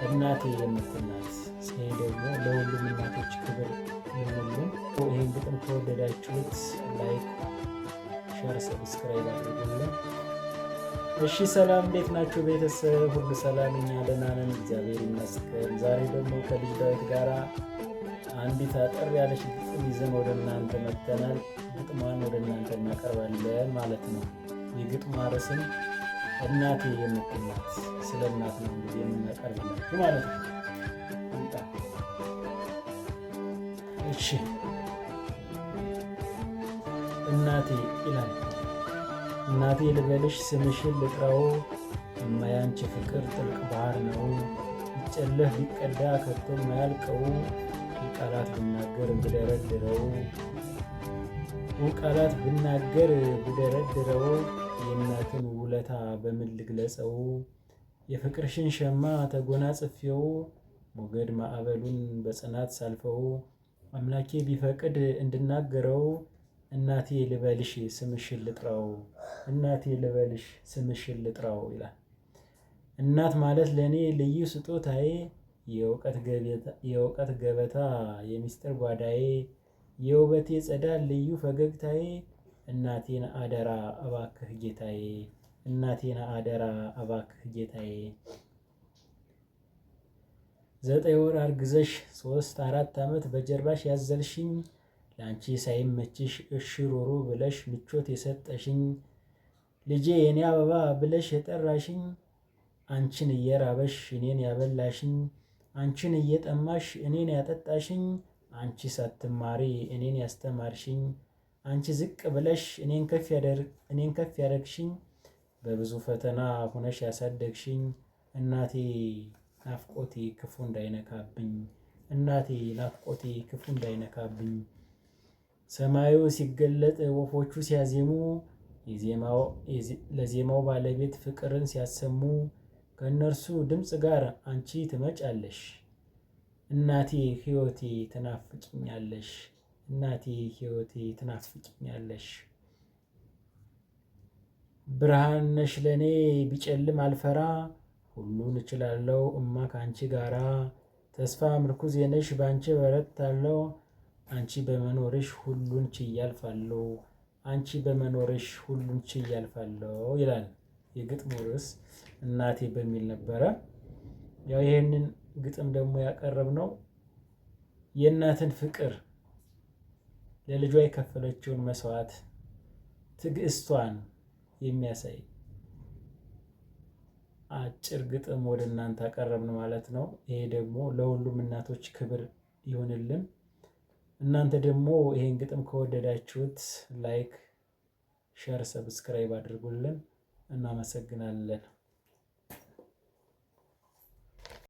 እናቴ የምትናት። ይሄ ደግሞ ለሁሉም እናቶች ክብር ይሁንልን። ይህን ግጥም ከወደዳችሁት ላይክ፣ ሸር፣ ሰብስክራይብ አድርጉልን። እሺ ሰላም፣ እንዴት ናችሁ ቤተሰብ? ሁሉ ሰላም? እኛ ደህና ነን፣ እግዚአብሔር ይመስገን። ዛሬ ደግሞ ከልጅ ዳዊት ጋር አንዲት አጠር ያለች ግጥም ይዘን ወደ እናንተ መጥተናል። ግጥሟን ወደ እናንተ እናቀርባለን ማለት ነው። የግጥሟ ርዕስም እናቴ የምትናት፣ ስለ እናት ነው እንግዲህ የምናቀርብላችሁ ማለት ነው። እሺ እናቴ ይላል። እናቴ ልበልሽ ስምሽን ልጥራው፣ እማያንቺ ፍቅር ጥልቅ ባህር ነው። ቢጨለህ ቢቀዳ ከቶ ማያልቀው፣ ቃላት ብናገር ብደረድረው፣ ቃላት ብናገር ብደረድረው፣ የእናትን ውለታ በምን ልግለጸው? የፍቅርሽን ሸማ ተጎናጽፌው፣ ሞገድ ማዕበሉን በጽናት ሳልፈው፣ አምላኬ ቢፈቅድ እንድናገረው፣ እናቴ ልበልሽ ስምሽን ልጥራው፣ እናቴ ልበልሽ ስምሽን ልጥራው ይላል። እናት ማለት ለእኔ ልዩ ስጦታዬ፣ የእውቀት ገበታ የሚስጥር ጓዳዬ፣ የውበቴ ጸዳል ልዩ ፈገግታዬ፣ እናቴን አደራ እባክህ ጌታዬ፣ እናቴን አደራ እባክህ ጌታዬ። 9 ወር አርግዘሽ 3-4 ዓመት በጀርባሽ ያዘልሽኝ፣ ለአንቺ ሳይመችሽ እሽሩሩ ብለሽ ምቾት የሰጠሽኝ፣ ልጄ የኔ አበባ ብለሽ የጠራሽኝ፣ አንቺን እየራበሽ እኔን ያበላሽኝ፣ አንቺን እየጠማሽ እኔን ያጠጣሽኝ፣ አንቺ ሳትማሪ እኔን ያስተማርሽኝ፣ አንቺ ዝቅ ብለሽ እኔን ከፍ ያደረግሽኝ፣ በብዙ ፈተና ሆነሽ ያሳደግሽኝ፣ እናቴ ናፍቆቴ ክፉ እንዳይነካብኝ፣ እናቴ ናፍቆቴ ክፉ እንዳይነካብኝ። ሰማዩ ሲገለጥ ወፎቹ ሲያዜሙ፣ ለዜማው ባለቤት ፍቅርን ሲያሰሙ፣ ከእነርሱ ድምፅ ጋር አንቺ ትመጫለሽ፣ እናቴ ሕይወቴ ትናፍቂኛለሽ፣ እናቴ ሕይወቴ ትናፍቂኛለሽ። ብርሃን ነሽ ለኔ ቢጨልም አልፈራ፣ ሁሉን እችላለሁ እማ ከአንቺ ጋራ። ተስፋ ምርኩዜ ነሽ ባንቺ በረታለሁ፣ አንቺ በመኖርሽ ሁሉን ችያልፋለሁ፣ አንቺ በመኖርሽ ሁሉን ችያልፋለሁ ይላል። የግጥሙ ርዕስ እናቴ በሚል ነበረ። ያው ይሄንን ግጥም ደግሞ ያቀረብነው የእናትን ፍቅር፣ ለልጇ የከፈለችውን መስዋዕት፣ ትዕግስቷን የሚያሳይ አጭር ግጥም ወደ እናንተ አቀረብን ማለት ነው። ይሄ ደግሞ ለሁሉም እናቶች ክብር ይሁንልን። እናንተ ደግሞ ይሄን ግጥም ከወደዳችሁት ላይክ፣ ሸር፣ ሰብስክራይብ አድርጉልን። እናመሰግናለን።